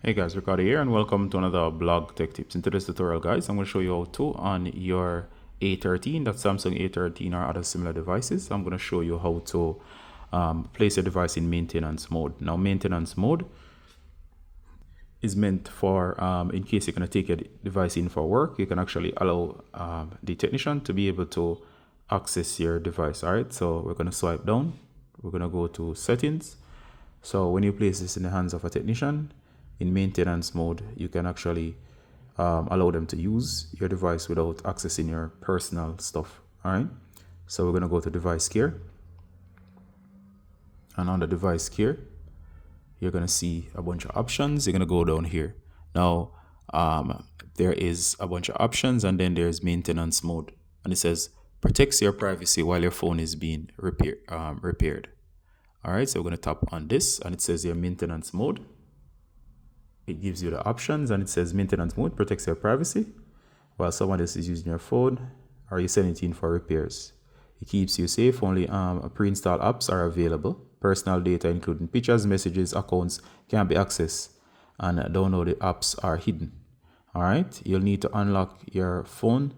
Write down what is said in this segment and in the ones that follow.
Hey guys, Ricardo here and welcome to another blog tech tips. In today's tutorial guys, I'm going to show you how to on your A13, that Samsung A13 or other similar devices. I'm going to show you how to place your device in maintenance mode. Now maintenance mode is meant for in case you're going to take your device in for work, you can actually allow the technician to be able to access your device. All right, so we're going to swipe down, we're going to go to settings. So when you place this in the hands of a technician in maintenance mode, you can actually allow them to use your device without accessing your personal stuff. All right, so we're going to go to device care, and on the device care you're going to see a bunch of options. You're going to go down here. Now there is a bunch of options, and then there's maintenance mode, and it says protects your privacy while your phone is being repaired. All right, so we're going to tap on this, and it says your maintenance mode. It gives you the options, and it says maintenance mode protects your privacy while someone else is using your phone, or you send it in for repairs. It keeps you safe. Only pre-installed apps are available. Personal data, including pictures, messages, accounts, can be accessed, and downloaded apps are hidden. All right, you'll need to unlock your phone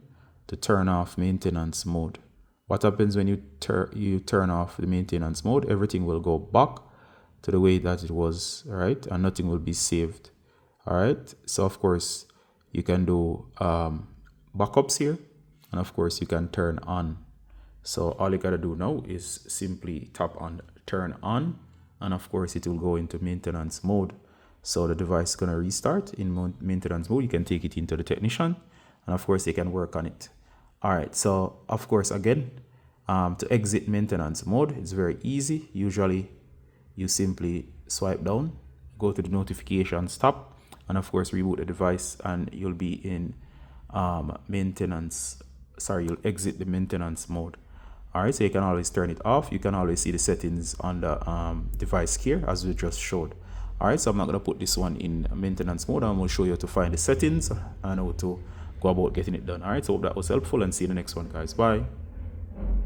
to turn off maintenance mode. What happens when you turn off the maintenance mode? Everything will go back to the way that it was, all right, and nothing will be saved. All right, so of course you can do backups here, and of course you can turn on. So all you gotta do now is simply tap on turn on, and of course it will go into maintenance mode. So the device is gonna restart in maintenance mode. You can take it into the technician, and of course they can work on it. All right, so of course again, to exit maintenance mode, it's very easy. Usually you simply swipe down, go to the notifications tab, and of course reboot the device, and you'll be in you'll exit the maintenance mode. All right, so you can always turn it off. You can always see the settings on the device care as we just showed. All right, so I'm not going to put this one in maintenance mode. I'm going to show you how to find the settings and how to go about getting it done. All right, so hope that was helpful, and see you in the next one guys. Bye.